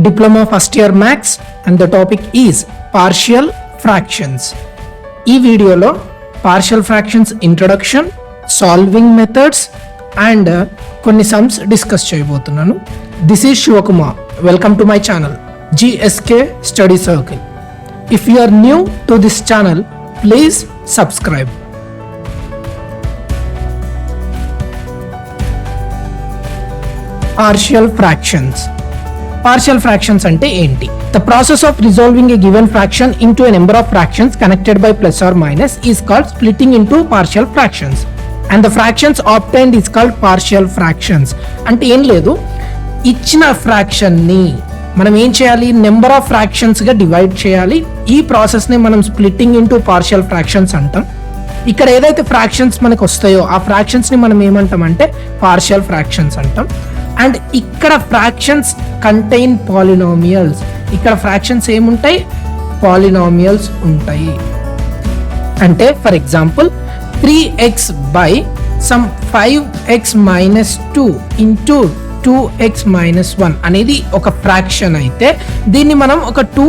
Diploma first year Maths, and the topic is partial fractions. ఈ వీడియోలో partial fractions introduction, solving methods and కొన్ని sums discuss చేయబోతున్నాను. This is Shivakumar. Welcome to my channel GSK Study Circle. If you are new to this channel, please subscribe. Partial fractions. Partial fractions అంటే ఏంటి? The process of resolving a given fraction into a number of fractions connected by plus or minus is called splitting into partial fractions. And the fractions obtained is called partial fractions. అంటే ఏం లేదు, ఇచ్చిన fraction ని మనం ఏం చేయాలి, number of fractions గా divide చేయాలి. ఈ ప్రాసెస్ ని మనం స్ప్లిట్టింగ్ ఇంటూ పార్షియల్ ఫ్రాక్షన్స్ అంటాం. ఇక్కడ ఏదైతే ఫ్రాక్షన్స్ మనకు వస్తాయో ఆ ఫ్రాక్షన్స్ ని మనం ఏమంటాం అంటే పార్షియల్ ఫ్రాక్షన్స్ అంటాం. అండ్ ఇక్కడ ఫ్రాక్షన్స్ కంటైన్ పాలినామియల్స్. ఇక్కడ ఫ్రాక్షన్స్ ఏముంటాయి, పాలినామియల్స్ ఉంటాయి. అంటే for example 3x by some 5x minus 2 into 2x minus 1 అనేది ఒక ఫ్రాక్షన్ అయితే దీన్ని మనం ఒక 2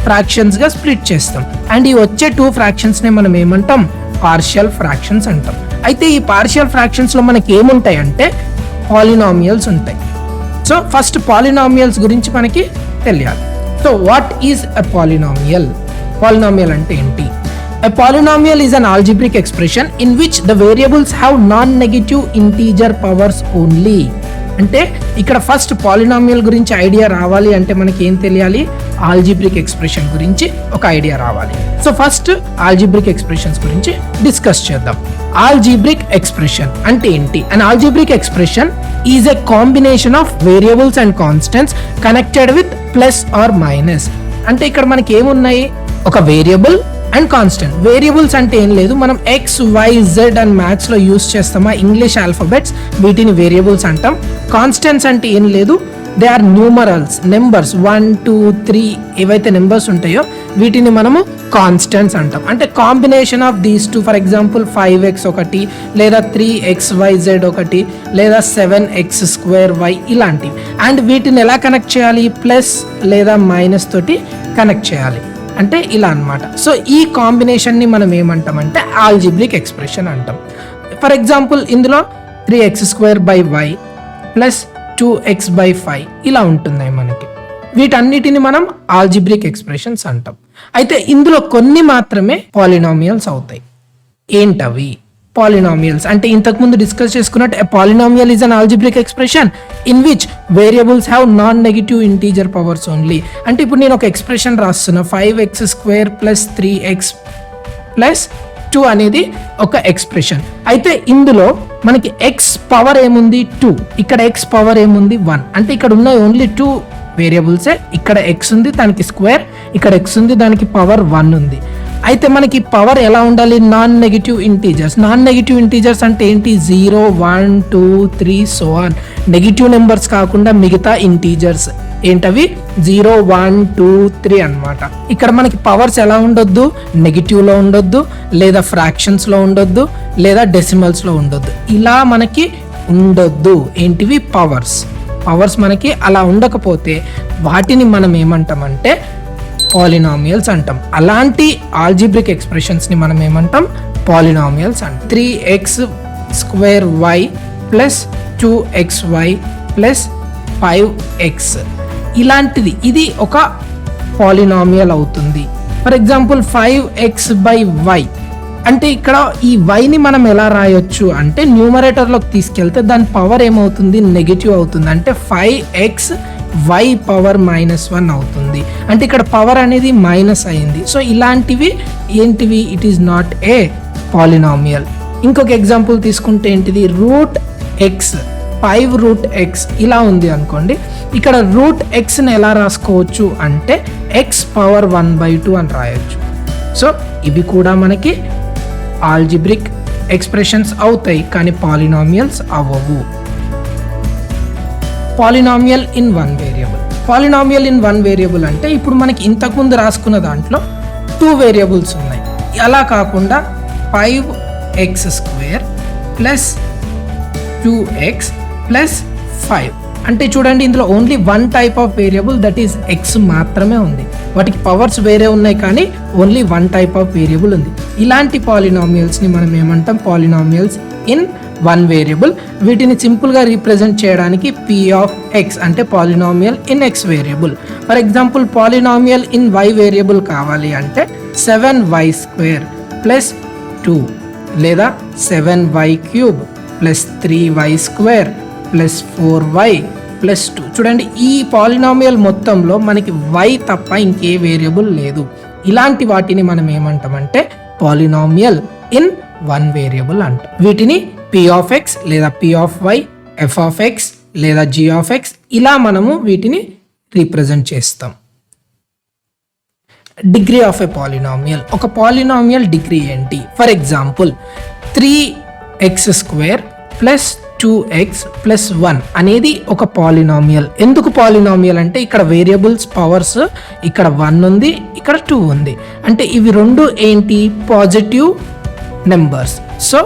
ఫ్రాక్షన్స్ గా స్ప్లిట్ చేస్తాం. అండ్ ఈ వచ్చే 2 ఫ్రాక్షన్స్ ని మనం ఏమంటాం, పార్షియల్ ఫ్రాక్షన్స్ అంటాం. అయితే ఈ పార్షియల్ ఫ్రాక్షన్స్ లో మనకి ఏముంటాయి అంటే పాలినామియల్స్ ఉంటాయి. సో ఫస్ట్ పాలినామియల్స్ గురించి మనకి తెలియాలి. So what is a polynomial? Polynomial అంటే ఏంటి? A polynomial is an algebraic expression in which the variables have non-negative integer powers only. అంటే ఇక్కడ ఫస్ట్ పాలినామియల్ గురించి ఐడియా రావాలి అంటే మనకి ఏం తెలియాలి, ఆల్జిబ్రిక్ ఎక్స్ప్రెషన్ గురించి ఒక ఐడియా రావాలి. సో ఫస్ట్ ఆల్జిబ్రిక్ ఎక్స్ప్రెషన్స్ గురించి డిస్కస్ చేద్దాం. ఆల్జిబ్రిక్ ఎక్స్ప్రెషన్ అంటే ఏంటి? An algebraic expression is a combination of variables and constants connected with plus or minus. అంటే ఇక్కడ మనకి ఏమున్నాయి, ఒక వేరియబుల్ అండ్ కాన్స్టెంట్. వేరియబుల్స్ అంటే ఏం లేదు, మనం XYZ అని మ్యాథ్స్ లో యూస్ చేస్తామా, ఇంగ్లీష్ ఆల్ఫాబెట్స్, వీటిని వేరియబుల్స్ అంటాం. కాన్స్టెంట్స్ అంటే ఏం లేదు, దే ఆర్ న్యూమరల్స్, నెంబర్స్ 1 2 3 ఏవైతే నెంబర్స్ ఉంటాయో వీటిని మనము కాన్స్టెంట్స్ అంటాం. అంటే combination of these two. For example 5x ఒకటి, లేదా 3xyz ఒకటి, లేదా 7x²y ఇలాంటివి. అండ్ వీటిని ఎలా కనెక్ట్ చేయాలి, ప్లస్ లేదా మైనస్ తోటి కనెక్ట్ చేయాలి. అంటే ఇలా అన్నమాట. సో ఈ కాంబినేషన్ ని మనం ఏమంటామంటే ఆల్జిబ్రిక్ ఎక్స్ప్రెషన్ అంటాం. ఫర్ ఎగ్జాంపుల్ ఇందులో 3x²/y ప్లస్ 2x/5 ఇలా ఉంటున్నాయి మనకి. వీటన్నిటిని మనం ఆల్జిబ్రిక్ ఎక్స్ప్రెషన్స్ అంటాం. అయితే ఇందులో కొన్ని మాత్రమే పాలినామియల్స్ అవుతాయి. ఏంటవి పాలినామియల్స్ అంటే? ఇంతకు ముందు డిస్కస్ చేసుకున్నట్టు a polynomial is an algebraic expression in which variables have non negative integer powers only. అంటే ఇప్పుడు నేను ఒక ఎక్స్ప్రెషన్ రాస్తున్నా, 5x² + 3x + 2 అనేది ఒక ఎక్స్ప్రెషన్. అయితే ఇందులో మనకి x పవర్ ఏముంది 2, ఇక్కడ x పవర్ ఏముంది 1. అంటే ఇక్కడ ఉన్న ఓన్లీ 2 వేరియబుల్సే. ఇక్కడ x ఉంది, దానికి స్క్వేర్, ఇక్కడ x ఉంది, దానికి పవర్ 1 ఉంది. అయితే మనకి పవర్ ఎలా ఉండాలి, non negative integers. Non negative integers అంటే ఏంటి, 0 1 2 3 సో ఆన్. నెగిటివ్ నెంబర్స్ కాకుండా మిగతా ఇంటీజర్స్ ఏంటవి, 0 1 2 3 అన్నమాట. ఇక్కడ మనకి పవర్స్ ఎలా ఉండొద్దు, నెగిటివ్ లో ఉండొద్దు, లేదా ఫ్రాక్షన్స్ లో ఉండొద్దు, లేదా డెసిమల్స్ లో ఉండొద్దు. ఇలా మనకి ఉండొద్దు. ఏంటివి, పవర్స్. పవర్స్ మనకి అలా ఉండకపోతే వాటిని మనం ఏమంటామంటే పాలినామియల్స్ అంటాం. అలాంటి ఆల్జిబ్రిక్ ఎక్స్ప్రెషన్స్ ని మనం ఏమంటాం, పాలినామియల్స్ అంటాం. 3x² plus 2xy plus 5x ఇలాంటిది, ఇది ఒక పాలినామియల్ అవుతుంది. ఫర్ ఎగ్జాంపుల్ 5x/y అంటే ఇక్కడ ఈ y ని మనం ఎలా రాయొచ్చు అంటే న్యూమరేటర్ లోకి తీసుకెళ్తే దాని పవర్ ఏమవుతుంది, నెగిటివ్ అవుతుంది. అంటే 5xy పవర్ -1 అవుతుంది. అంటే ఇక్కడ పవర్ అనేది మైనస్ అయింది. సో ఇలాంటివి ఏంటివి, it is not a polynomial. ఇంకొక ఎగ్జాంపుల్ తీసుకుంటే ఏంటిది, √x 5√x ఇలా ఉంది అనుకోండి. ఇక్కడ √x ని ఎలా రాసుకోవచ్చు అంటే x పవర్ 1/2 అని రాయొచ్చు. సో ఇవి కూడా మనకి ఆల్జిబ్రిక్ ఎక్స్ప్రెషన్స్ అవుతాయి, కానీ పాలినామియల్స్ అవ్వవు. Polynomial in 1 variable. Polynomial in 1 variable అంటే ఇప్పుడు మనకి ఇంతకుముందు రాసుకున్న దాంట్లో 2 వేరియబుల్స్ ఉన్నాయి. అలా కాకుండా 5x² + 2x + 5 అంటే చూడండి ఇందులో only one type of variable that is x మాత్రమే ఉంది. వాటికి పవర్స్ వేరే ఉన్నాయి కానీ only one type of variable ఉంది. ఇలాంటి పాలినామియల్స్ని మనం ఏమంటాం? Polynomials in one variable. వీటిని సింపుల్గా రీప్రజెంట్ చేయడానికి పి ఆఫ్ ఎక్స్ అంటే polynomial in x variable. For example polynomial in y variable కావాలి అంటే 7y² ప్లస్ 2 లేదా 7y³ plus 3y² plus 4y plus 2. చూడండి ఈ పాలినామియల్ మొత్తంలో మనకి y తప్ప ఇంకే వేరియబుల్ లేదు. ఇలాంటి వాటిని మనం ఏమంటామంటే పాలినామియల్ ఇన్ వన్ వేరియబుల్ అంటాం. వీటిని p ఆఫ్ ఎక్స్ లేదా p of y, f of x లేదా g ఆఫ్ ఎక్స్ ఇలా మనము వీటిని రీప్రజెంట్ చేస్తాం. Degree of a polynomial. ఒక పాలినామియల్ డిగ్రీ ఏంటి? For example 3x² plus 2x plus 1 అనేది ఒక పాలినామియల్. ఎందుకు పాలినామియల్ అంటే ఇక్కడ వేరియబుల్స్ పవర్స్ ఇక్కడ 1 ఉంది, ఇక్కడ 2 ఉంది. అంటే ఇవి రెండు ఏంటి? Positive numbers. సో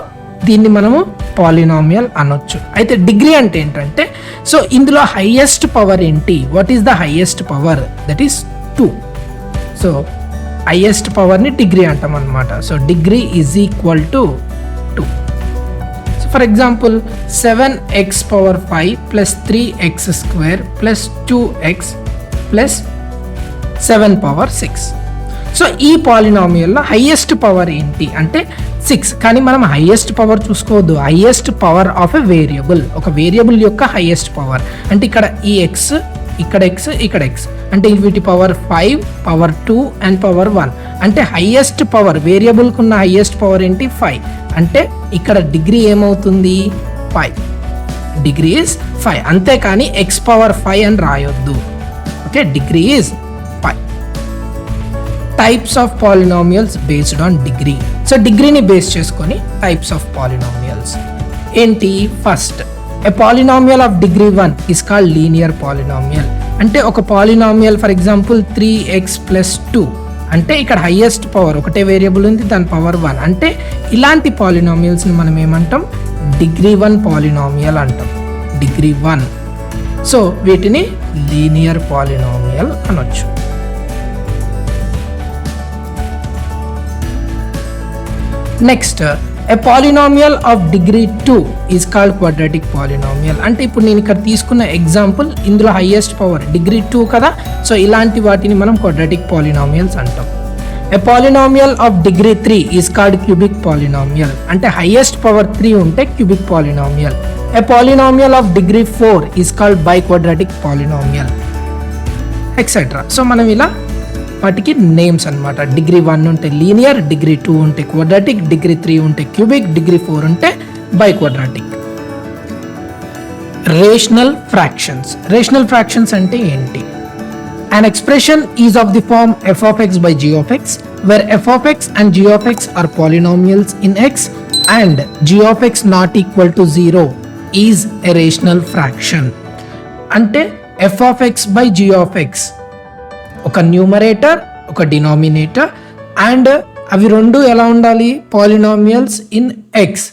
దీన్ని మనము పాలినామియల్ అనొచ్చు. అయితే డిగ్రీ అంటే ఏంటంటే సో ఇందులో హైయెస్ట్ పవర్ ఏంటి? What is the highest power? That is 2. So highest పవర్ని డిగ్రీ అంటాం అనమాట. So degree is equal to 2. So for example 7x⁵ plus 3x² plus 2x plus 7⁶. So ఈ పాలినామియల్లో హైయెస్ట్ పవర్ ఏంటి అంటే 6. కానీ మనం హైయెస్ట్ పవర్ చూసుకోవద్దు. Highest power of a variable, ఒక వేరియబుల్ యొక్క హైయెస్ట్ పవర్. అంటే ఇక్కడ ఈ x, ఇక్కడ x, ఇక్కడ x అంటే వీటి పవర్ 5, పవర్ 2 అండ్ పవర్ 1. అంటే హైయెస్ట్ పవర్ వేరియబుల్కి ఉన్న హైయెస్ట్ పవర్ ఏంటి? 5. అంటే ఇక్కడ డిగ్రీ ఏమవుతుంది? 5. Degree is 5. అంతేకాని x⁵ అని రాయొద్దు. Okay, degree is 5. Types of polynomials based on degree. So డిగ్రీని బేస్ చేసుకొని టైప్స్ ఆఫ్ పాలినామియల్స్ ఏంటి? First, a polynomial of degree 1 is called linear polynomial. అంటే ఒక polynomial for example 3x plus 2 అంటే ఇక్కడ హైయెస్ట్ పవర్ ఒకటే వేరియబుల్ ఉంది, దాని పవర్ 1. అంటే ఇలాంటి పాలినామియల్స్ని మనం ఏమంటాం? డిగ్రీ 1 పాలినామియల్ అంటాం. డిగ్రీ 1. సో వీటిని లీనియర్ పాలినామియల్ అనొచ్చు. Next, a polynomial of degree 2 is called quadratic polynomial. అంటే ఇప్పుడు నేను ఇక్కడ తీసుకున్న ఎగ్జాంపుల్ ఇందులో హైయెస్ట్ పవర్ డిగ్రీ 2 కదా. సో ఇలాంటి వాటిని మనం quadratic polynomials అంటాం. a polynomial of degree 3 is called cubic polynomial. అంటే హైయెస్ట్ పవర్ 3 ఉంటే cubic polynomial. a polynomial of degree 4 is called biquadratic polynomial, etc. So మనం ఇలా వాటికి నేమ్స్ అన్నమాట. డిగ్రీ 1 ఉంటే లీనియర్, డిగ్రీ 2 ఉంటే క్వాడ్రాటిక్, డిగ్రీ 3 ఉంటే క్యూబిక్, డిగ్రీ 4 ఉంటే biquadratic. Rational fractions. Rational fractions అంటే ఏంటి? An expression is of the form f of x by g of x, where f of x and g of x are polynomials in x and g of x not equal to 0 is a rational fraction. అంటే f of x by g of x ఒక numerator, ఒక denominator, and అవి రెండు ఎలా ఉండాలి? Polynomials in X.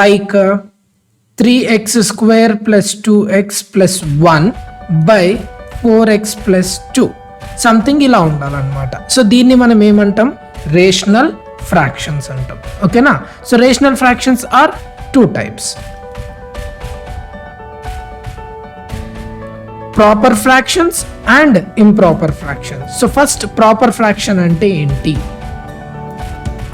Like 3x² plus 2x plus 1 by 4x plus 2 something ఇలా ఉండాలన్నమాట. So దీన్ని మనం ఏమంటాం? రేషనల్ ఫ్రాక్షన్స్ అంటాం. ఓకేనా? So rational fractions are 2 types. Proper fractions and improper fractions. So first proper fraction అంటే ఏంటి?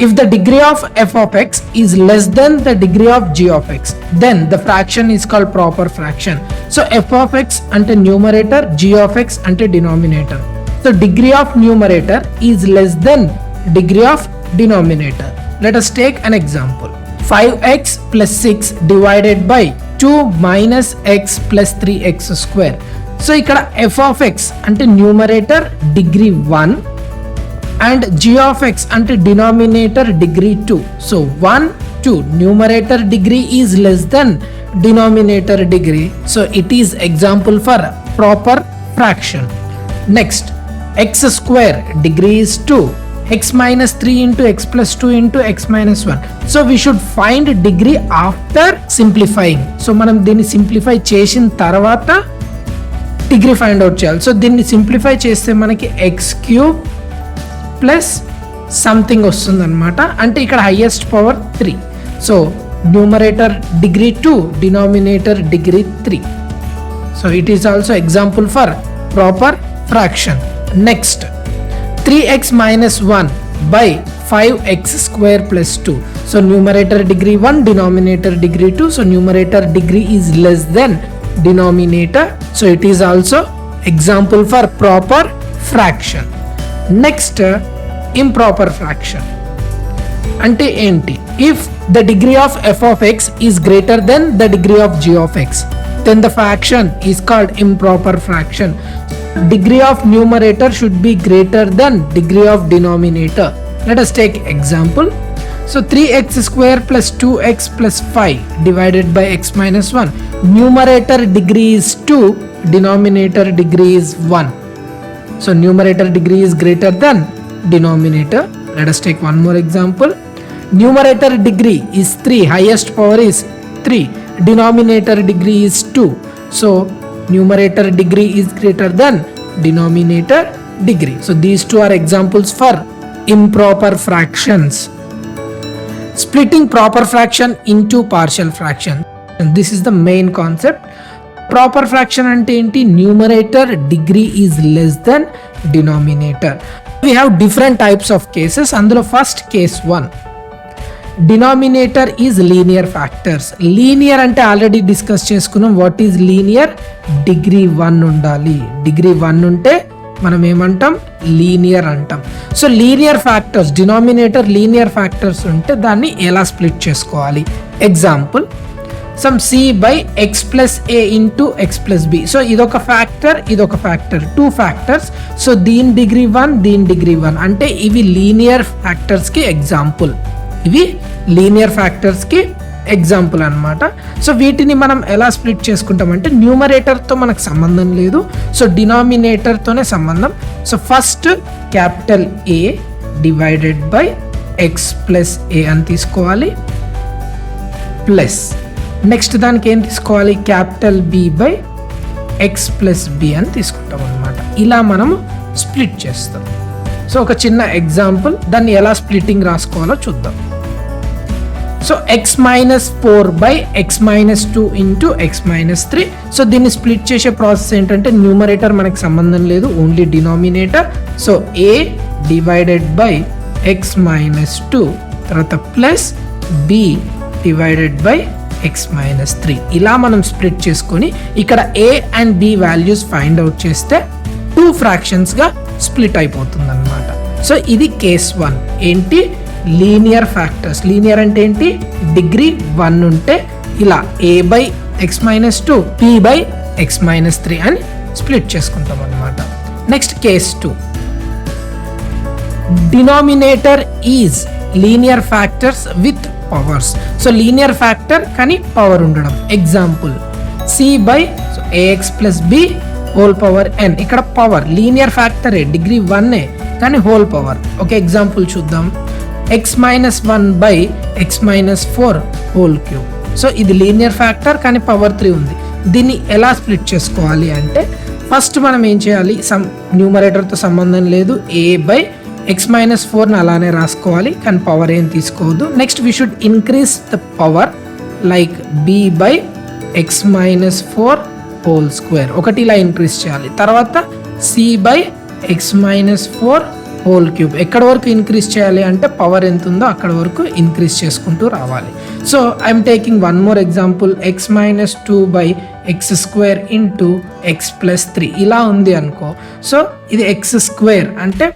If the degree of f of x is less than the degree of g of x, then the fraction is called proper fraction. So f of x అంటే numerator, g of x అంటే denominator. So degree of numerator is less than degree of denominator. Let us take an example. 5x plus 6 divided by 2 minus x plus 3x². So ఇక్కడ f of x అంటే numerator degree 1 and g of x అంటే denominator degree 2. So 1, 2 numerator degree is less than denominator degree. So it is example for proper fraction. Next, x² degree is 2 x minus 3 into x plus 2 into x minus 1. So we should find degree after simplifying. So మనం దీన్ని simplify చేసిన తర్వాత degree find out చేయాలి. So దీన్ని simplify చేస్తే మనకి X cube plus something వస్తుంది అనమాట. అంటే ఇక్కడ highest power 3. So numerator degree 2, denominator degree 3. So it is also example for proper fraction. Next 3x minus 1 by 5x square plus 2. So numerator degree 1, denominator degree 2. So numerator degree is less than denominator. So it is also example for proper fraction. Next, improper fraction. Ante enti? If the degree of f of x is greater than the degree of g of x, then the fraction is called improper fraction. Degree of numerator should be greater than degree of denominator. Let us take example. So 3x square plus 2x plus 5 divided by x minus 1. Numerator degree is 2, denominator degree is 1. So numerator degree is greater than denominator. Let us take one more example. Numerator degree is 3, highest power is 3. Denominator degree is 2. So numerator degree is greater than denominator degree. So these two are examples for improper fractions. Splitting proper fraction into partial fraction. And this is the main concept. Proper fraction ante enti? Numerator degree is less than denominator. We have different types of cases. అందులో first case 1. Denominator is linear factors. Linear అంటే already discuss చేసుకున్నాం. What is linear? Degree 1 ఉండాలి. Degree 1 ఉంటే మనం ఏమంటాం? Linear అంటాం. So linear factors, denominator linear factors ఉంటే దాన్ని ఎలా స్ప్లిట్ చేసుకోవాలి? Example, sum c by X plus a into x plus B. So ఇదొక ఫ్యాక్టర్, ఇదొక ఫ్యాక్టర్, 2 ఫ్యాక్టర్స్. సో దీని డిగ్రీ 1, దీని డిగ్రీ 1. అంటే ఇవి లీనియర్ ఫ్యాక్టర్స్కి ఎగ్జాంపుల్. ఇవి లీనియర్ ఫ్యాక్టర్స్కి ఎగ్జాంపుల్ అనమాట. సో వీటిని మనం ఎలా స్ప్లిట్ చేసుకుంటామంటే న్యూమరేటర్తో మనకు సంబంధం లేదు. సో డినామినేటర్తోనే సంబంధం. So first capital A divided by X plus A అని తీసుకోవాలి, ప్లస్ నెక్స్ట్ దానికి ఏం తీసుకోవాలి? Capital B by X plus B అని తీసుకుంటాం అనమాట. ఇలా మనము స్ప్లిట్ చేస్తాం. సో ఒక చిన్న ఎగ్జాంపుల్, దాన్ని ఎలా స్ప్లిట్టింగ్ రాసుకోవాలో చూద్దాం. So x minus 4 by X minus 2 into X minus 3. So దీన్ని స్ప్లిట్ చేసే ప్రాసెస్ ఏంటంటే న్యూమరేటర్ మనకు సంబంధం లేదు, only denominator. So a divided by X minus 2, తర్వాత plus b divided by X minus 3. ఇలా మనం స్ప్లిట్ చేసుకొని ఇక్కడ a and b values find out చేస్తే 2 ఫ్రాక్షన్స్గా స్ప్లిట్ అయిపోతుంది అనమాట. సో ఇది కేస్ 1. ఏంటి? Linear factors. లీనియర్ అంటే ఏంటి? డిగ్రీ 1 ఉంటే ఇలా A by X minus 2, B by X minus 3 అని స్ప్లిట్ చేసుకుంటాం అనమాట. Next case 2. Denominator is linear factors with powers. So linear factor కానీ పవర్ ఉండడం. Example, C by A X plus B whole power N. ఇక్కడ power linear ఫ్యాక్టరే, degree 1 కానీ whole power. ఒక example చూద్దాం. X minus 1 by X minus 4 whole cube. So ఇది linear factor కానీ power 3 ఉంది. దీన్ని ఎలా స్ప్లిట్ చేసుకోవాలి అంటే ఫస్ట్ మనం ఏం చేయాలి? న్యూమరేటర్తో సంబంధం లేదు, ఏ బై ఎక్స్ మైనస్ 4ని అలానే రాసుకోవాలి కానీ పవర్ ఏం తీసుకోవద్దు. Next we should increase the power like b by X minus 4 whole square. ఒకటి ఇలా ఇంక్రీజ్ చేయాలి. తర్వాత c by X minus 4 whole cube. ఎక్కడ వరకు ఇంక్రీజ్ చేయాలి అంటే పవర్ ఎంత ఉందో అక్కడ వరకు ఇంక్రీజ్ చేసుకుంటూ రావాలి. So I'm taking one more example. X minus 2 by X square into x plus 3 ఇలా ఉంది అనుకో. సో ఇది ఎక్స్ స్క్వేర్ అంటే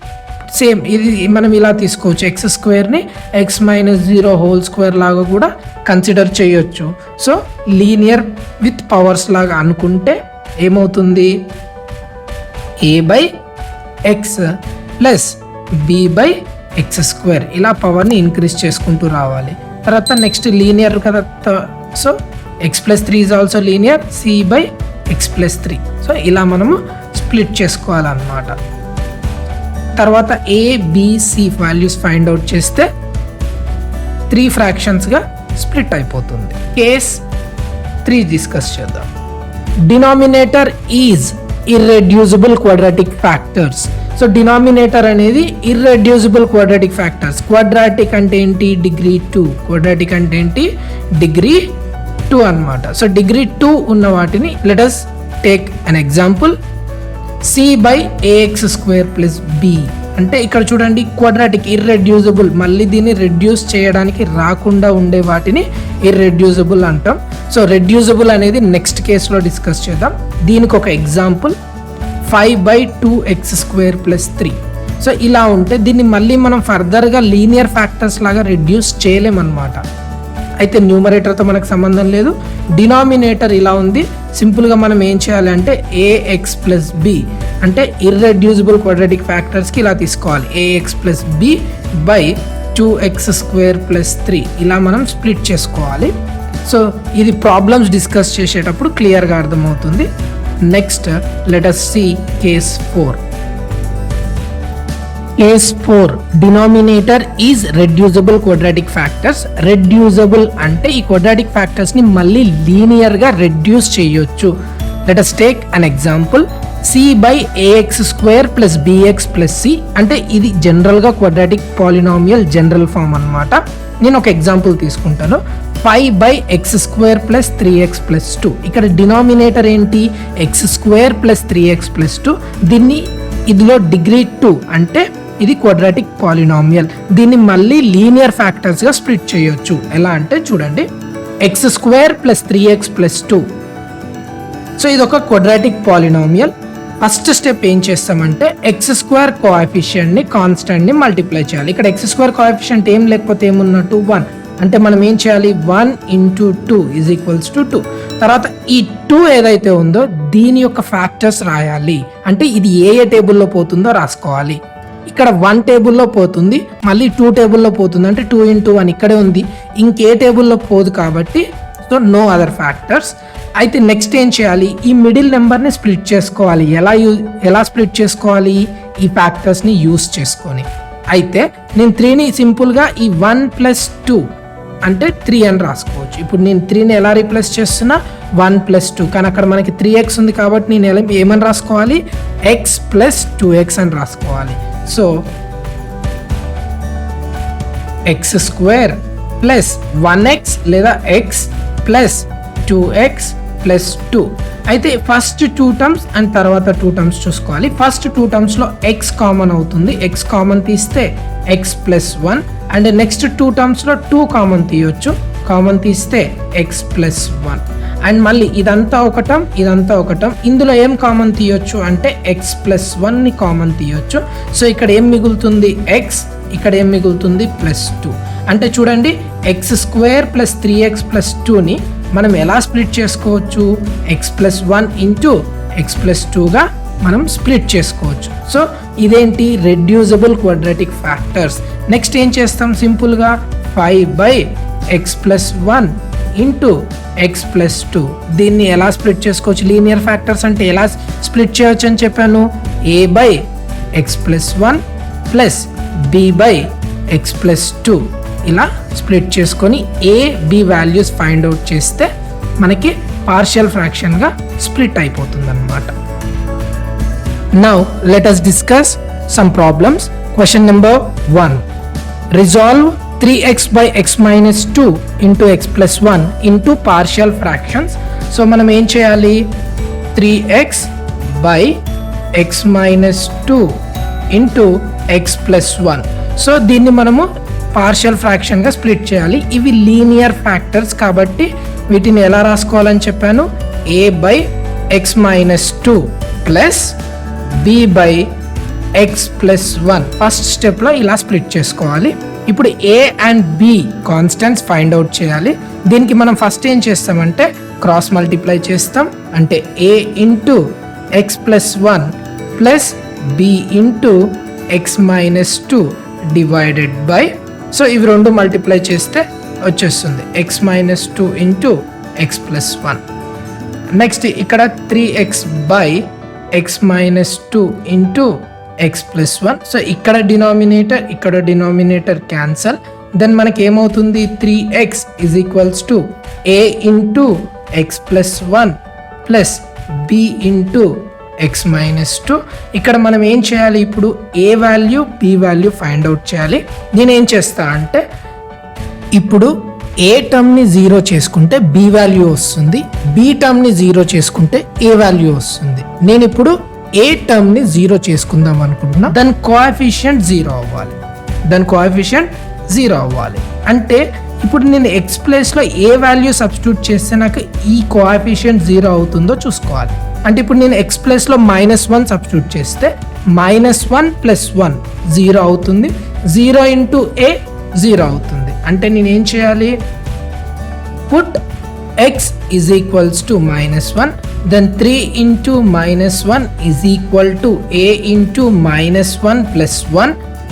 సేమ్ ఇది మనం ఇలా తీసుకోవచ్చు. ఎక్స్ స్క్వేర్ని ఎక్స్ మైనస్ 0 హోల్ స్క్వేర్ లాగా కూడా కన్సిడర్ చేయొచ్చు. సో లీనియర్ విత్ పవర్స్ లాగా అనుకుంటే ఏమవుతుంది? A by X plus B by X square ఇలా పవర్ని ఇంక్రీజ్ చేసుకుంటూ రావాలి. తర్వాత నెక్స్ట్ లీనియర్ కదా. So X plus 3 is also linear, C by X plus 3. So ఇలా మనము స్ప్లిట్ చేసుకోవాలన్నమాట. తర్వాత ABC వాల్యూస్ ఫైండ్ అవుట్ చేస్తే 3 ఫ్రాక్షన్స్గా స్ప్లిట్ అయిపోతుంది. కేస్ 3 డిస్కస్ చేద్దాం. Denominator is irreducible quadratic factors. So denominator అనేది ఇర్రెడ్యూసిబుల్ క్వాడ్రాటిక్ ఫ్యాక్టర్స్. క్వాడ్రాటిక్ అంటే ఏంటి? డిగ్రీ 2. క్వాడ్రాటిక్ అంటే ఏంటి? డిగ్రీ 2 అన్నమాట. సో డిగ్రీ 2 ఉన్న వాటిని let us take an example. c/ax² + b అంటే ఇక్కడ చూడండి క్వాడ్రాటిక్ ఇర్రెడ్యూసిబుల్, మళ్ళీ దీన్ని రెడ్యూస్ చేయడానికి రాకుండా ఉండే వాటిని ఇర్రెడ్యూసిబుల్ అంటాం. సో రెడ్యూసిబుల్ అనేది నెక్స్ట్ కేసులో డిస్కస్ చేద్దాం. దీనికి ఒక ఎగ్జాంపుల్ 5/2x² + 3. సో ఇలా ఉంటే దీన్ని మళ్ళీ మనం ఫర్దర్గా లీనియర్ ఫ్యాక్టర్స్ లాగా రెడ్యూస్ చేయలేమన్నమాట. అయితే న్యూమరేటర్తో మనకు సంబంధం లేదు. డినామినేటర్ ఇలా ఉంది. సింపుల్గా మనం ఏం చేయాలి అంటే ax + b అంటే ఇర్రెడ్యూసిబుల్ క్వాడ్రాటిక్ ఫ్యాక్టర్స్కి ఇలా తీసుకోవాలి. ax + b / 2x² + 3 ఇలా మనం స్ప్లిట్ చేసుకోవాలి. సో ఇది ప్రాబ్లమ్స్ డిస్కస్ చేసేటప్పుడు క్లియర్గా అర్థమవుతుంది. Next let us see case 4. Case 4, denominator is reducible quadratic factors. Reducible అంటే ఈ క్వాడ్రాటిక్ ఫ్యాక్టర్స్ ని మళ్ళీ లీనియర్ గా రెడ్యూస్ చేయొచ్చు. Let us take an example. c/ax² + bx + c అంటే ఇది జనరల్ గా క్వాడ్రాటిక్ పాలినామియల్ జనరల్ ఫామ్ అన్నమాట. నేను ఒక ఎగ్జాంపుల్ తీసుకుంటాను. 5/x² + 3x + 2. ఇక్కడ డినామినేటర్ ఏంటి? x² + 3x + 2. దీన్ని ఇదిలో డిగ్రీ 2 అంటే ఇది క్వాడ్రాటిక్ పాలినామియల్. దీన్ని మళ్ళీ లీనియర్ ఫ్యాక్టర్స్ గా స్ప్లిట్ చేయొచ్చు. ఎలా అంటే చూడండి, x² + 3x + 2. సో ఇది ఒక క్వాడ్రాటిక్ పాలినామియల్. ఫస్ట్ స్టెప్ ఏం చేస్తామంటే x² కోఎఫిషియంట్ ని కాన్స్టెంట్ ని మల్టిప్లై చేయాలి. ఇక్కడ x² కోఎఫిషియంట్ ఏం లేకపోతే ఏమున్నట్టు 1 అంటే మనం ఏం చేయాలి? 1 × 2 = 2. తర్వాత ఈ 2 ఏదైతే ఉందో దీని యొక్క ఫ్యాక్టర్స్ రాయాలి. అంటే ఇది ఏ టేబుల్లో పోతుందో రాసుకోవాలి. ఇక్కడ 1 టేబుల్లో పోతుంది, మళ్ళీ 2 టేబుల్లో పోతుంది. అంటే 2 × 1 ఇక్కడే ఉంది, ఇంకే టేబుల్లో పోదు కాబట్టి సో నో అదర్ ఫ్యాక్టర్స్. అయితే నెక్స్ట్ ఏం చేయాలి? ఈ మిడిల్ నెంబర్ని స్ప్లిట్ చేసుకోవాలి. ఎలా స్ప్లిట్ చేసుకోవాలి? ఈ ఫ్యాక్టర్స్ని యూస్ చేసుకొని. అయితే నేను 3ని సింపుల్గా ఈ 1 + 2 అంటే 3 అని రాసుకోవచ్చు. ఇప్పుడు నేను 3ని ఎలా రీప్లేస్ చేస్తున్నా? 1 + 2. కానీ అక్కడ మనకి 3x ఉంది కాబట్టి నేను ఏమని రాసుకోవాలి? x + 2x అని రాసుకోవాలి. సో x² + 1x లేదా x + 2x + 2. అయితే ఫస్ట్ 2 టర్మ్స్ అండ్ తర్వాత 2 టర్మ్స్ చూసుకోవాలి. ఫస్ట్ 2 టర్మ్స్లో x కామన్ అవుతుంది. x కామన్ తీస్తే x + 1 అండ్ నెక్స్ట్ 2 టర్మ్స్లో 2 కామన్ తీయొచ్చు. కామన్ తీస్తే x + 1 అండ్ మళ్ళీ ఇదంతా ఒక టర్మ్, ఇదంతా ఒక టర్మ్. ఇందులో ఏం కామన్ తీయొచ్చు అంటే x + 1ని కామన్ తీయొచ్చు. సో ఇక్కడ ఏం మిగులుతుంది? x. ఇక్కడ ఏం మిగులుతుంది? +2. అంటే చూడండి x² + 3x + 2ని మనం ఎలా స్ప్లిట్ చేసుకోవచ్చు? x + 1 × x + 2గా మనం స్ప్లిట్ చేసుకోవచ్చు. సో ఇదేంటి? Reducible quadratic factors. నెక్స్ట్ ఏం చేస్తాం? సింపుల్గా 5/x + 1 × x + 2. దీన్ని ఎలా స్ప్లిట్ చేసుకోవచ్చు? లీనియర్ ఫ్యాక్టర్స్ అంటే ఎలా స్ప్లిట్ చేయొచ్చు అని చెప్పాను. a/x + 1 + b/x + 2 ఇలా స్ప్లిట్ చేసుకొని b వాల్యూస్ ఫైండ్ అవుట్ చేస్తే మనకి పార్షియల్ ఫ్రాక్షన్గా స్ప్లిట్ అయిపోతుంది అన్నమాట. Now let us discuss some problems. Question number 1. Resolve 3x/x - 2 × x + 1 into partial fractions. So మనం ఏం చేయాలి? 3x/x - 2 × x + 1. సో దీన్ని మనము పార్షియల్ ఫ్రాక్షన్గా స్ప్లిట్ చేయాలి. ఇవి లీనియర్ ఫ్యాక్టర్స్ కాబట్టి వీటిని ఎలా రాసుకోవాలని చెప్పాను? a/x - 2 + b/x + 1. ఫస్ట్ స్టెప్లో ఇలా స్ప్లిట్ చేసుకోవాలి. ఇప్పుడు a and b constants find out చేయాలి. దీనికి మనం ఫస్ట్ ఏం చేస్తామంటే క్రాస్ మల్టిప్లై చేస్తాం. అంటే a × x + 1 + b × x - 2 divided by, so ఇవి రెండు మల్టిప్లై చేస్తే వచ్చేస్తుంది x - 2 × x + 1. నెక్స్ట్ ఇక్కడ 3x/x - 2 × ఎక్స్ ప్లస్ 1. సో ఇక్కడ డినామినేటర్ క్యాన్సల్. దెన్ మనకి ఏమవుతుంది 3x is equals to a into x plus 1 plus b into X minus 2. ఇక్కడ మనం ఏం చేయాలి, ఇప్పుడు a value b value find out చేయాలి. నేను ఏం చేస్తా అంటే ఇప్పుడు ఏ టర్మ్ని 0 చేసుకుంటే b వాల్యూ వస్తుంది, b టర్మ్ని 0 చేసుకుంటే a వాల్యూ వస్తుంది. నేను ఇప్పుడు ఏ టర్మ్ని 0 చేసుకుందాం అనుకుంటున్నా, దాని కోఎఫిషియంట్ 0 అవ్వాలి. అంటే ఇప్పుడు నేను ఎక్స్ ప్లేస్లో ఏ వాల్యూ సబ్స్టిట్యూట్ చేస్తే నాకు ఈ కోఎఫిషియంట్ 0 అవుతుందో చూసుకోవాలి. అంటే ఇప్పుడు నేను ఎక్స్ ప్లేస్లో -1 సబ్స్టిట్యూట్ చేస్తే -1 + 1 0 అవుతుంది. 0 ఇంటూ a 0 అవుతుంది. అంటే నేను ఏం చేయాలి, put x is equals to -1, then 3 into -1 is equal to a into -1 + 1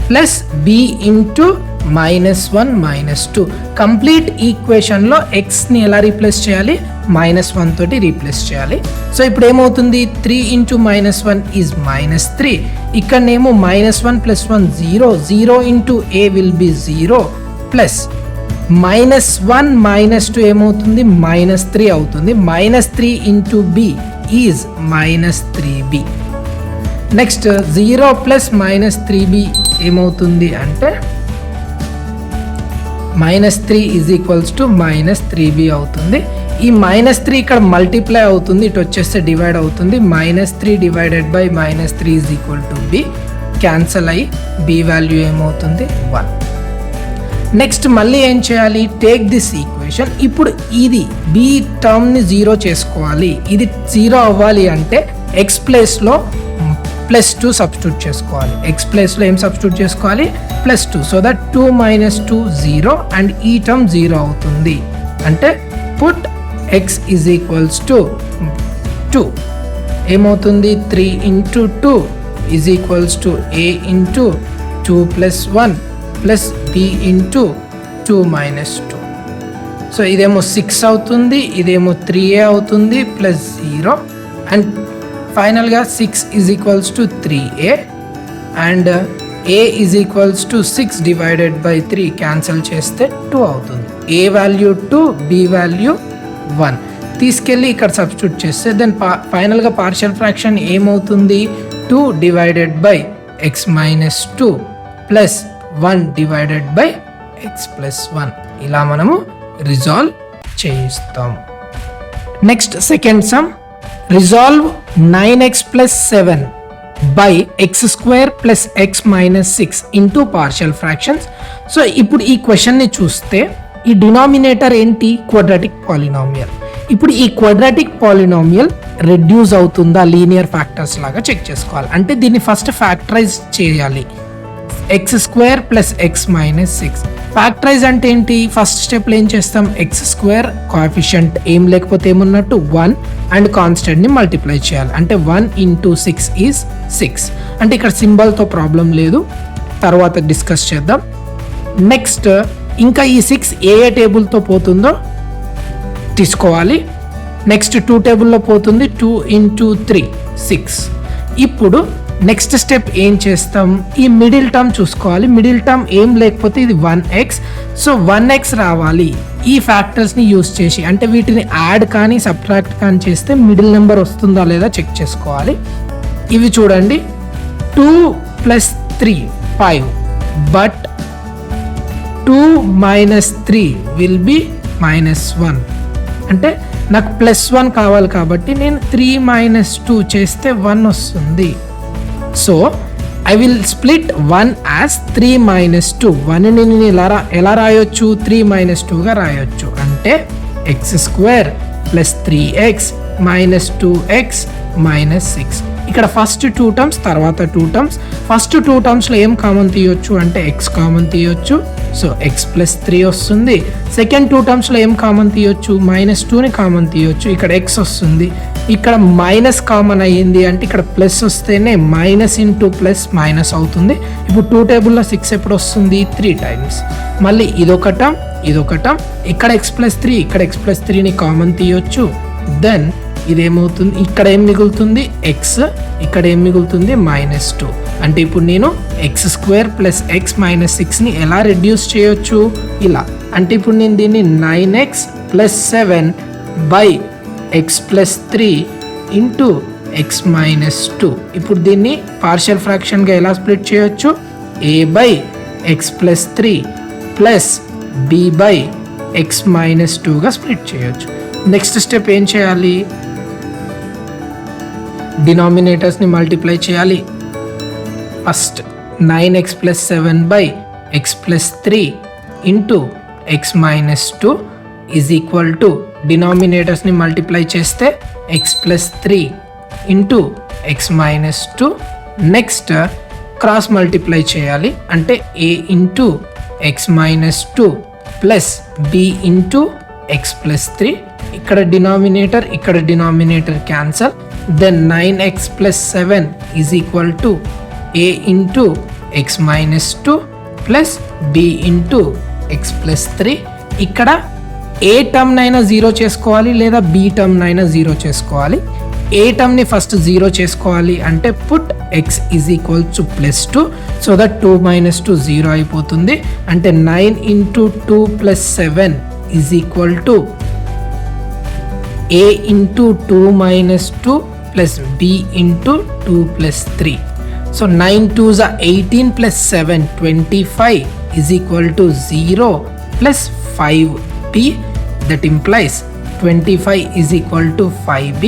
plus b into -1 -2. Complete ఈక్వేషన్లో ఎక్స్ని ఎలా రీప్లేస్ చేయాలి, -1 తోటి రీప్లేస్ చేయాలి. సో ఇప్పుడు ఏమవుతుంది 3 ఇంటూ -1 ఈజ్ -3. ఇక్కడనేమో -1 + 1 0, 0 into a will be 0 plus -1 -2 ఏమవుతుంది -3 అవుతుంది. -3 into b is -3b. Next 0 plus -3b ఏమవుతుంది అంటే -3 ఈజ్ ఈక్వల్స్ టు -3b అవుతుంది. ఈ -3 ఇక్కడ మల్టిప్లై అవుతుంది, ఇటు వచ్చేస్తే డివైడ్ అవుతుంది. -3 divided by -3 is equal to b. Cancel అయ్యి b వాల్యూ ఏమవుతుంది 1. నెక్స్ట్ మళ్ళీ ఏం చేయాలి, టేక్ దిస్ ఈక్వేషన్. ఇప్పుడు ఇది b టర్మ్ని 0 చేసుకోవాలి. ఇది 0 అవ్వాలి అంటే ఎక్స్ ప్లేస్లో +2 సబ్స్టిట్యూట్ చేసుకోవాలి. ఎక్స్ ప్లేస్లో ఏం సబ్స్టిట్యూట్ చేసుకోవాలి, +2. సో దట్ 2 - 2 0 అండ్ ఈ టర్మ్ 0 అవుతుంది. అంటే put x is equals to 2. ఏమవుతుంది 3 into 2 is equals to a into 2 + 1 plus b into 2 - 2. So ఇదేమో 6 అవుతుంది, ఇదేమో 3a అవుతుంది ప్లస్ 0 అండ్ ఫైనల్గా 6 is equals to 3a and a is equals to 6 divided by 3 cancel చేస్తే 2 అవుతుంది. a వాల్యూ 2, b వాల్యూ 1 తీసుకెళ్ళి ఇక్కడ సబ్స్టిట్యూట్ చేస్తే దెన్ ఫైనల్గా పార్షియల్ ఫ్రాక్షన్ ఏమవుతుంది 2 divided by X minus 2 plus 1 divided by X plus 1. ఇలా మనము రిజాల్వ్ చేయిస్తాం. Next second some, resolve 9x plus 7 by x² plus x minus 6 into partial fractions. So ఇప్పుడు ఈ క్వశ్చన్ని చూస్తే ఈ డినామినేటర్ ఏంటి, క్వాడ్రాటిక్ పాలినామియల్. ఇప్పుడు ఈ క్వాడ్రాటిక్ పాలినామియల్ రెడ్యూస్ అవుతుందా లీనియర్ ఫ్యాక్టర్స్ లాగా చెక్ చేసుకోవాలి. అంటే దీన్ని ఫస్ట్ ఫ్యాక్టరైజ్ చేయాలి. x² plus x minus 6 factorise అంటే ఏంటి, ఫస్ట్ స్టెప్లో ఏం చేస్తాం, x² కోఎఫిషియంట్ ఏం లేకపోతే ఏమున్నట్టు 1 అండ్ కాన్స్టెంట్ని మల్టిప్లై చేయాలి. అంటే 1 into 6 ఈజ్ 6. అంటే ఇక్కడ సింబల్తో ప్రాబ్లం లేదు, తర్వాత డిస్కస్ చేద్దాం. నెక్స్ట్ ఇంకా ఈ 6 ఏ టేబుల్తో పోతుందో తీసుకోవాలి. నెక్స్ట్ 2 టేబుల్లో పోతుంది, 2 into 3 6. ఇప్పుడు నెక్స్ట్ స్టెప్ ఏం చేస్తాం, ఈ మిడిల్ టర్మ్ చూసుకోవాలి. మిడిల్ టర్మ్ ఏం లేకపోతే ఇది 1x. సో 1x రావాలి ఈ ఫ్యాక్టర్స్ని యూస్ చేసి. అంటే వీటిని యాడ్ కానీ సబ్ట్రాక్ట్ కానీ చేస్తే మిడిల్ నెంబర్ వస్తుందా లేదా చెక్ చేసుకోవాలి. ఇవి చూడండి, 2 + 3 5, బట్ 2 - 3 విల్ బి -1. అంటే నాకు +1 కావాలి కాబట్టి నేను 3 - 2 చేస్తే 1 వస్తుంది. So I will split 1 as 3 - 2. 1ని నేను ఎలా రాయొచ్చు, 3 - 2గా రాయొచ్చు. అంటే x² + 3x - 2x - 6. ఇక్కడ ఫస్ట్ 2 టర్మ్స్, తర్వాత 2 టర్మ్స్. ఫస్ట్ 2 టర్మ్స్లో ఏం కామన్ తీయొచ్చు అంటే x కామన్ తీయొచ్చు. సో x + 3 వస్తుంది. సెకండ్ 2 టర్మ్స్లో ఏం కామన్ తీయొచ్చు, -2ని కామన్ తీయొచ్చు. ఇక్కడ x వస్తుంది. ఇక్కడ మైనస్ కామన్ అయ్యింది అంటే ఇక్కడ ప్లస్ వస్తేనే -+ + అవుతుంది. ఇప్పుడు 2 టేబుల్లో 6 ఎప్పుడు వస్తుంది, 3 టైమ్స్. మళ్ళీ ఇదొక టర్మ్, ఇదొక టర్మ్. ఇక్కడ x + 3, ఇక్కడ x + 3ని కామన్ తీయొచ్చు. దెన్ ఇదేమవుతుంది, ఇక్కడ ఏం మిగులుతుంది ఎక్స్, ఇక్కడ ఏం మిగులుతుంది -2. అంటే ఇప్పుడు నేను x² ప్లస్ x మైనస్ 6ని ఎలా రెడ్యూస్ చేయొచ్చు, ఇలా. అంటే ఇప్పుడు నేను దీన్ని 9x plus 7 by x plus 3 into x minus 2. ఇప్పుడు దీన్ని పార్షియల్ ఫ్రాక్షన్గా ఎలా స్ప్లిట్ చేయొచ్చు, a by x plus 3 plus b by x minus 2గా స్ప్లిట్ చేయొచ్చు. నెక్స్ట్ స్టెప్ ఏం చేయాలి, డినామినేటర్స్ని మల్టిప్లై చేయాలి. ఫస్ట్ 9x plus 7 by x plus 3 into x minus 2 is equal to, డినామినేటర్స్ని మల్టిప్లై చేస్తే x plus 3 into x minus 2. Next cross multiply చేయాలి, అంటే a into x minus 2 plus b into x plus 3. ఇక్కడ denominator cancel. Then 9x plus 7 is equal to a into x minus 2 plus b into x plus 3. ఇక్కడ ఏ term అయినా 0 చేసుకోవాలి లేదా b term అయినా 0 చేసుకోవాలి. ఏ టర్మ్ని first 0 చేసుకోవాలి అంటే put x is equal to +2, so that 2 minus 2 0 అయిపోతుంది. అంటే 9 into 2 plus 7 is equal to a into 2 minus 2 plus b into 2 plus 3. So 9 2s are 18 plus 7 25 is equal to 0 plus 5b. That implies 25 is equal to 5b,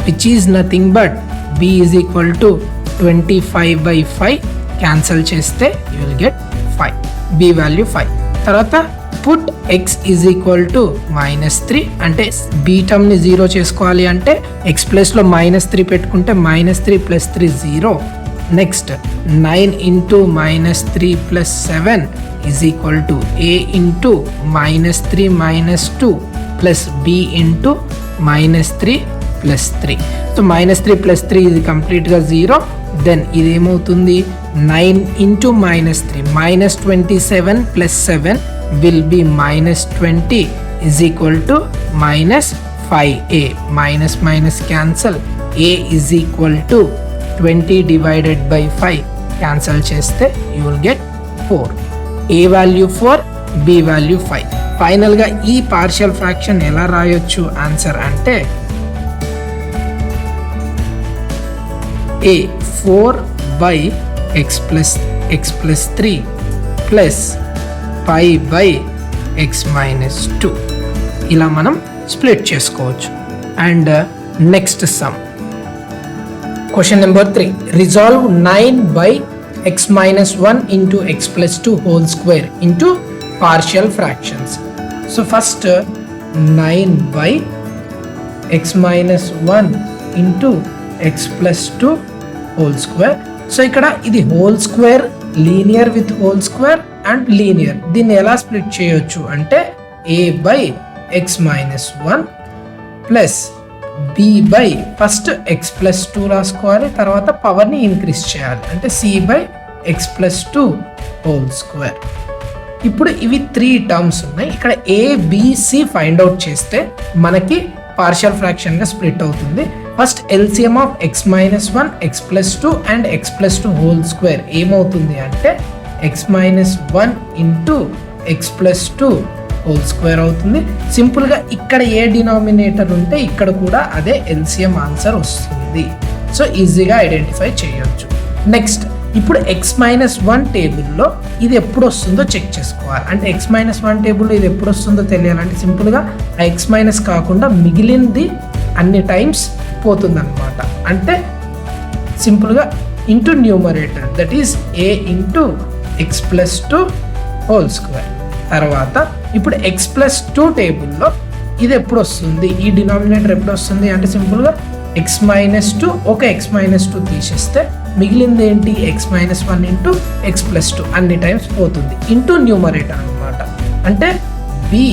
which is nothing but b is equal to 25 by 5. Cancel cheste you will get 5. b value 5. Tarata put x is equal to -3. అంటే b term ని 0 చేసుకోవాలి అంటే x plus లో -3 పెట్టుకుంటే -3 plus 3 0. Next 9 into -3 plus 7 is equal to a into -3 minus 2 plus b into -3 plus 3. So -3 plus 3 ఇది కంప్లీట్గా 0. Then ఇదేమవుతుంది 9 into -3 -27 plus 7 will be -20 is equal to -5a. Minus minus cancel, a is equal to 20 divided by 5 cancel చేస్తే you will get 4. a value 4, b value 5. Final గా ఈ partial fraction ఎలా రాయొచ్చు answer అంటే a 4 by x plus 3 plus 5 by x minus 2. ఇలా మనం split చేసుకోవచ్చు. And next some, Question number 3. Resolve 9 by x minus 1 into x plus 2 whole square into partial fractions. So first 9 by x minus 1 into x plus 2 whole square. So ikkada idi whole square, linear with whole square and linear. దీన్ని ఎలా split చేయొచ్చు అంటే a by x minus 1 plus b by first x plus 2 రాసుకోవాలి, తర్వాత పవర్ని increase చేయాలి అంటే c by x plus 2 whole square. ఇప్పుడు ఇవి 3 టర్మ్స్ ఉన్నాయి. ఇక్కడ a b c find out చేస్తే మనకి పార్షియల్ ఫ్రాక్షన్గా స్ప్లిట్ అవుతుంది. First LCM of x minus 1 x plus 2 and x plus 2 whole square ఏమవుతుంది అంటే x minus 1 into x plus 2 whole square అవుతుంది. సింపుల్గా ఇక్కడ ఏ డినామినేటర్ ఉంటే ఇక్కడ కూడా అదే ఎల్సిఎం ఆన్సర్ వస్తుంది. సో ఈజీగా ఐడెంటిఫై చేయొచ్చు. నెక్స్ట్ ఇప్పుడు x-1 టేబుల్లో ఇది ఎప్పుడు వస్తుందో చెక్ చేసుకోవాలి. అంటే x-1 టేబుల్లో ఇది ఎప్పుడు వస్తుందో తెలియాలంటే సింపుల్గా ఆ x- కాకుండా మిగిలింది అన్ని టైమ్స్ పోతుందన్నమాట. అంటే సింపుల్గా into numerator, that is a into x plus 2 whole square. తర్వాత ఇప్పుడు x ప్లస్ 2 టేబుల్లో ఇది ఎప్పుడు వస్తుంది, ఈ డినామినేటర్ ఎప్పుడు వస్తుంది అంటే సింపుల్గా x-2 ఒక x-2 తీసేస్తే మిగిలింది ఏంటి x-1 ఇంటూ x ప్లస్ 2 అన్ని టైమ్స్ పోతుంది ఇంటూ న్యూమరేటర్ అనమాట. అంటే b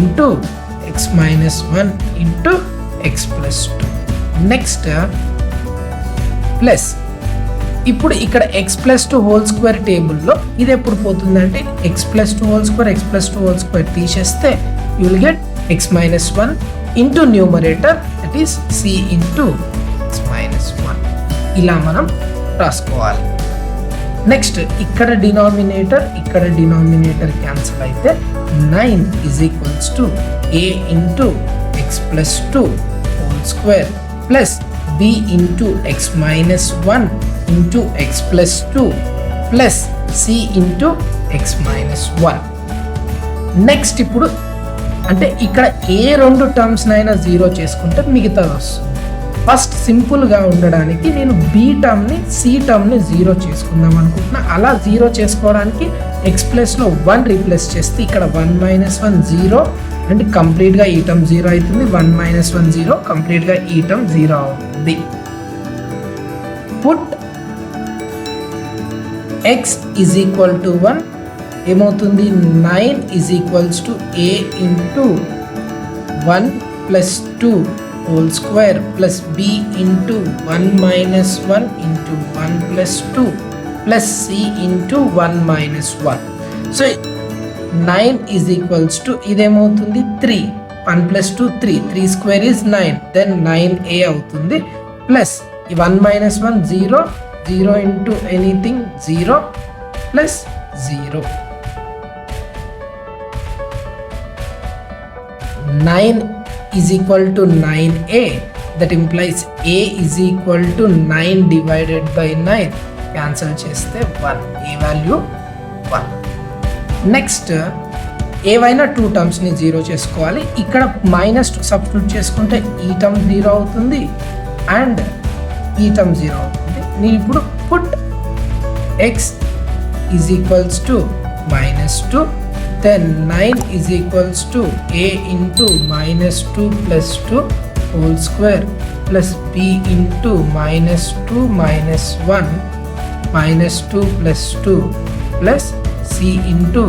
into x-1 into x plus 2. Next plus ఇప్పుడు ఇక్కడ x ప్లస్ 2 హోల్ స్క్వేర్ టేబుల్లో ఇది ఎప్పుడు పోతుందంటే x plus 2 whole square x plus 2 whole square తీసేస్తే you will get x-1 into numerator that is C into X minus 1 ఇలా మనం రాసుకోవాలి. నెక్స్ట్ ఇక్కడ డినామినేటర్ క్యాన్సిల్ అయితే 9 is equals to a into x plus 2 whole square plus b into X minus 1 into x plus 2 plus c into X minus 1. Next ఇప్పుడు అంటే ఇక్కడ ఏ రెండు టర్మ్స్నైనా zero చేసుకుంటే మిగతాది వస్తుంది. ఫస్ట్ సింపుల్గా ఉండడానికి నేను బి టర్మ్ని సి టర్మ్ని జీరో చేసుకుందాం అనుకుంటున్నా. అలా జీరో చేసుకోవడానికి ఎక్స్ ప్లస్లో 1 రీప్లేస్ చేస్తే ఇక్కడ 1 మైనస్ 1 జీరో అంటే కంప్లీట్గా ఈ టర్మ్ జీరో అవుతుంది. 1 మైనస్ 1 జీరో కంప్లీట్గా ఈ టర్మ్ జీరో అవుతుంది. Put X is equal to 1 ఏమవుతుంది 9 is equals to A into 1 plus 2 whole square plus B into 1 minus 1 into 1 plus 2 plus C into 1 minus 1. So 9 is equals to ఇదేమవుతుంది 3 1 plus 2 3 square is 9 then 9a అవుతుంది plus 1 minus 1 zero zero into anything zero plus zero. 9 is equal to 9a, that implies a is equal to 9 divided by 9. Cancel చేస్తే 1, a value 1. Next ఏవైనా 2 టర్మ్స్ని zero చేసుకోవాలి. ఇక్కడ minus substitute చేసుకుంటే ఈ term zero అవుతుంది and ఈ term zero అవుతుంది. నేను ఇప్పుడు put X is equals to -2 then 9 is equals to a into -2 plus 2 whole square plus b into -2 minus 1 -2 plus 2 plus c into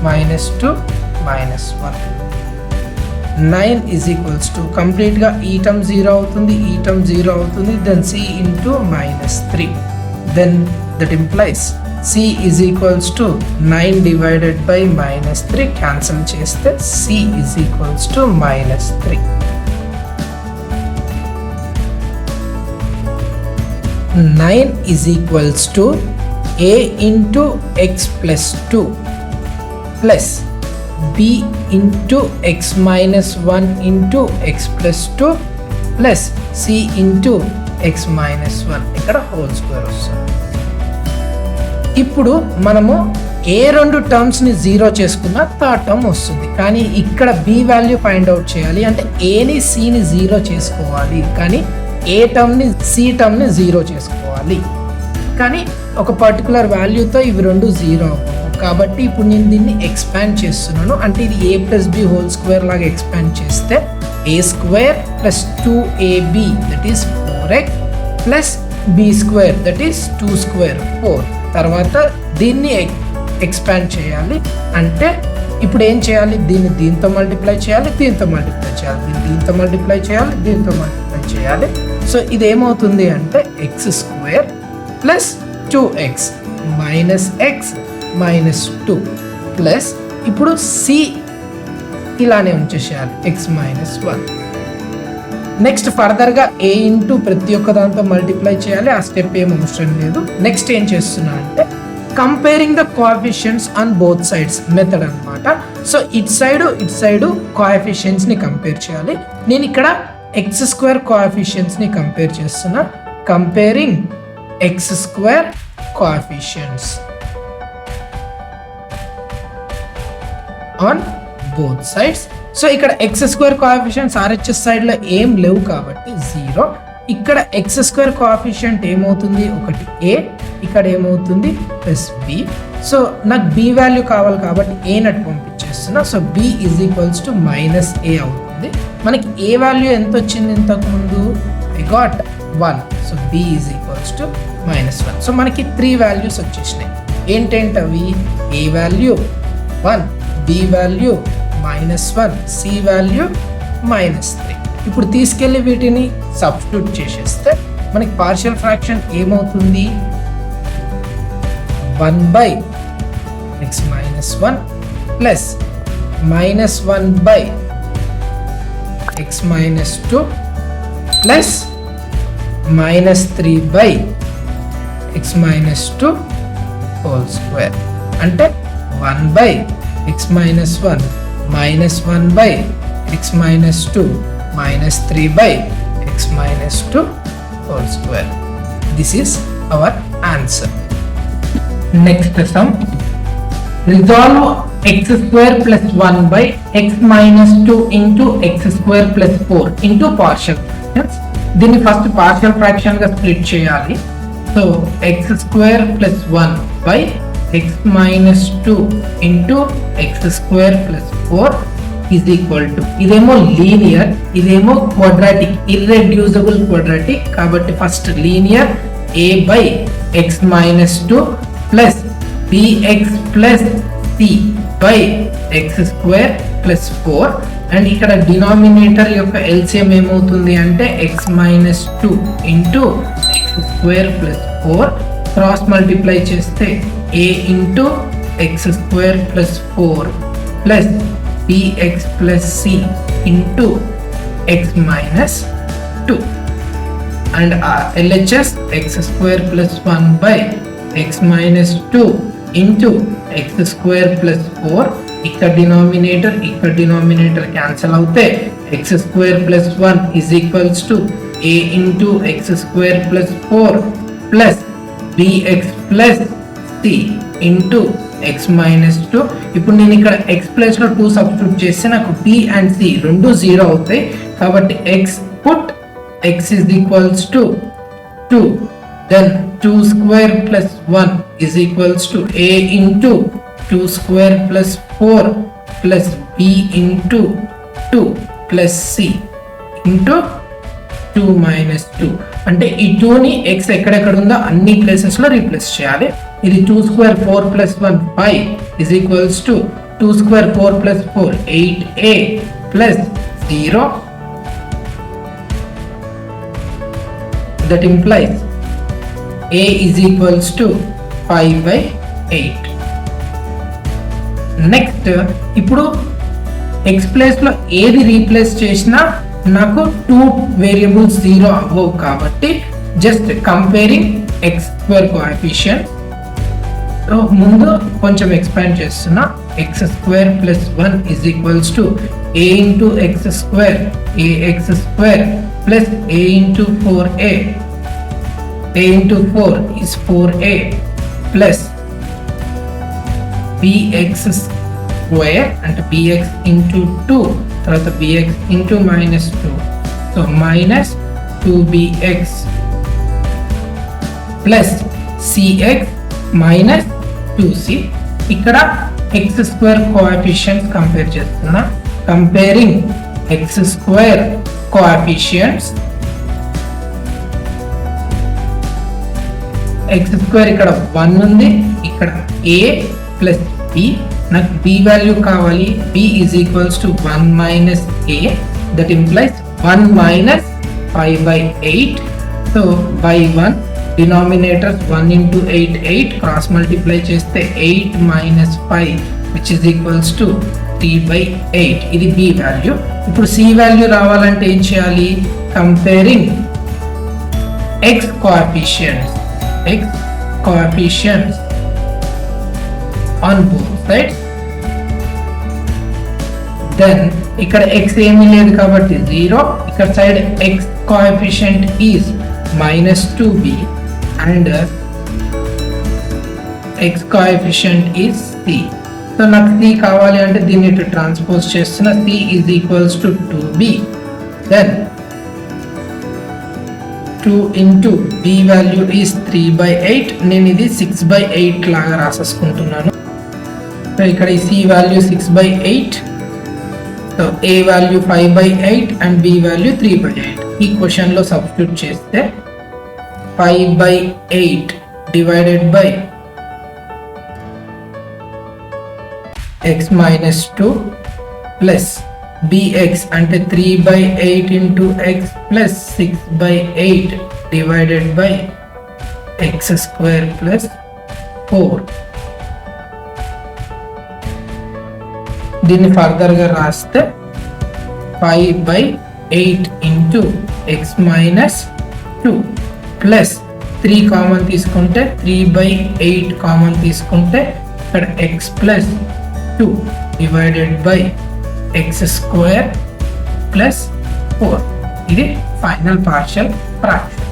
-2 minus 1. 9 is equals to complete గా ఈ term zero అవుతుంది, ఈ term zero అవుతుంది, then c into -3, then that implies c is equals to 9 divided by -3. cancel చేస్తే c is equals to -3. 9 is equals to a into x plus 2 plus b into x minus 1 into x plus 2 plus c into x minus 1 ఇక్కడ whole square వస్తుంది. ఇప్పుడు మనము ఏ రెండు టర్మ్స్ని zero చేసుకున్నా third term వస్తుంది. కానీ ఇక్కడ బి వాల్యూ ఫైండ్ అవుట్ చేయాలి అంటే ఏని సిని జీరో చేసుకోవాలి, కానీ ఏ టర్మ్ని సి టర్మ్ని జీరో చేసుకోవాలి. కానీ ఒక పర్టికులర్ వాల్యూతో ఇవి రెండు జీరో అవ్వవు. కాబట్టి ఇప్పుడు నేను దీన్ని ఎక్స్పాండ్ చేస్తున్నాను. అంటే ఇది A plus B whole square లాగా ఎక్స్పాండ్ చేస్తే A square plus 2ab that is 4x plus B square that is 2 square 4. తర్వాత దీన్ని ఎక్స్పాండ్ చేయాలి. అంటే ఇప్పుడు ఏం చేయాలి, దీన్ని దీంతో మల్టిప్లై చేయాలి, దీంతో మల్టిప్లై చేయాలి, దీంతో మల్టిప్లై చేయాలి, దీంతో మల్టిప్లై చేయాలి. సో ఇది ఏమవుతుంది అంటే X square plus 2x minus X minus 2 plus ఇప్పుడు సి ఇలానే ఉంచేసేయాలి ఎక్స్ మైనస్ 1. నెక్స్ట్ ఫర్దర్గా ఏ ఇంటూ ప్రతి ఒక్క దాంతో మల్టిప్లై చేయాలి. ఆ స్టెప్ ఏం అవసరం లేదు. నెక్స్ట్ ఏం చేస్తున్నా అంటే comparing the coefficients on both sides method అనమాట. సో ఇట్ సైడ్ కోఎఫిషియెంట్స్ని కంపేర్ చేయాలి. నేను ఇక్కడ ఎక్స్ స్క్వేర్ కోఎఫిషియెంట్స్ని కంపేర్ చేస్తున్నా. Comparing X square coefficients on both sides. So ఇక్కడ ఎక్స్ స్క్వేర్ కోఎఫిషియెంట్స్ ఆర్హెచ్ఎస్ సైడ్లో ఏం లేవు కాబట్టి 0. ఇక్కడ ఎక్స్ స్క్వేర్ కోఎఫిషియెంట్ ఏమవుతుంది, ఒకటి ఏ, ఇక్కడ ఏమవుతుంది ప్లస్ బి. సో నాకు బి వాల్యూ కావాలి కాబట్టి ఏ నట్టు పంపించేస్తున్నా. So B is equals to -a అవుతుంది. మనకి ఏ వాల్యూ ఎంత వచ్చింది ఇంతకుముందు, I got 1. So B is equals to -1. So మనకి 3 వాల్యూస్ వచ్చేసినాయి. ఏంటంటే అవి A value 1, B value -1, C value -3. ఇప్పుడు తీసుకెళ్ళి వీటిని సబ్స్టిట్యూట్ చేసేస్తే మనకి పార్షియల్ ఫ్రాక్షన్ ఏమవుతుంది, 1/x minus 1 plus -1/x minus 2 plus minus 3 by X minus 2 whole square అంటే 1 by X minus 1 minus 1 by X minus 2 minus 3 by X minus 2 whole square. This is our answer. Next some. Resolve x square plus 1 by x minus 2 into x square plus 4 into partial fractions. దీన్ని first partial fraction గా split చేయాలి. So x square plus 1 by x minus 2 into x square plus 4 is equal to, ఇదేమో linear, ఇదేమో quadratic, irreducible quadratic. కాబట్టి first linear a by x minus 2 plus bx plus c by x square plus 4 and ఇక్కడ denominator యొక్క LCM ఏమవుతుంది అంటే x minus 2 into x square plus 4 cross multiply చేస్తే a into x square plus 4 plus bx plus c into x minus 2 and LHS x square plus 1 by x minus 2 into x square plus 4. ఇక్కడ denominator cancel అవుతే x square plus 1 is equals to a into x square plus 4 plus bx plus c into x minus 2. ఇప్పుడు నేను ఇక్కడ x place లో 2 substitute చేస్తే నాకు b and c రెండు 0 అవుతాయి. కాబట్టి x put x is equals to 2, then 2 square plus 1 is equals to a into 2 square plus 4 plus b into 2 plus c into 2 minus 2. అంటే ఈ 2 ని x ఎక్కడెక్కడ ఉందో అన్ని ప్లేసెస్ లో రీప్లేస్ చేయాలి. ఇది 2 square 4 plus 1 5 is equals to 2 square 4 plus 4 8a plus 0. That implies a is equals to 5 by 8. Next ఇప్పుడు x ప్లేస్ లో ఏది రీప్లేస్ చేసినా నాకు 2 వేరియబుల్స్ 0 అవ్వవు. కాబట్టి just comparing x square coefficient ముందు కొంచెం ఎక్స్పాండ్ చేస్తున్నా. x square plus 1 is equals to a into x square ax square plus a into 4a. a into 4 is 4a plus bx square and bx into 2 తర్వాత bx into minus 2, so minus 2bx plus cx minus 2c. ఇక్కడ x square coefficients compare చేస్తున్నా. Comparing x square coefficients, x square ఇక్కడ 1 ఉంది, ఇక్కడ a plus b. నాకు b value కావాలి. b is equals to 1 minus a, that implies 1 minus 5 by 8. so by 1 denominators 1 into 8 8 cross multiply చేస్తే 8 minus 5 which is equals to 3 by 8. ఇది b value. ఇప్పుడు c value రావాలంటే ఏం చేయాలి? Comparing x coefficients on both sides. then ఇక్కడ x ఏమీ లేదు కాబట్టి 0. ఇక్కడ side x coefficient is minus 2b and x coefficient is c. So నాకు c కావాలి అంటే దీన్ని ఇటు ట్రాన్స్పోజ్ చేస్తున్న. c is equals to 2b, then 2 into b value is 3 by 8. నేను ఇది 6 by 8 లాగా రాసేసుకుంటున్నాను. సో ఇక్కడ ఈ c value 6 by 8, so a value 5 by 8 and b value 3 by 8. ఈ క్వశ్చన్ లో సబ్స్టిట్యూట్ చేస్తే 5 by 8 divided by x minus 2 plus bx అంటే 3 by 8 into x plus 6 by 8 divided by x square plus 4. దీన్ని further గా రాస్తే 5 by 8 into X minus 2 plus 3 common తీసుకుంటే 3/8 common తీసుకుంటే ఇక్కడ X plus 2 divided by X square plus 4. ఇది final partial fraction.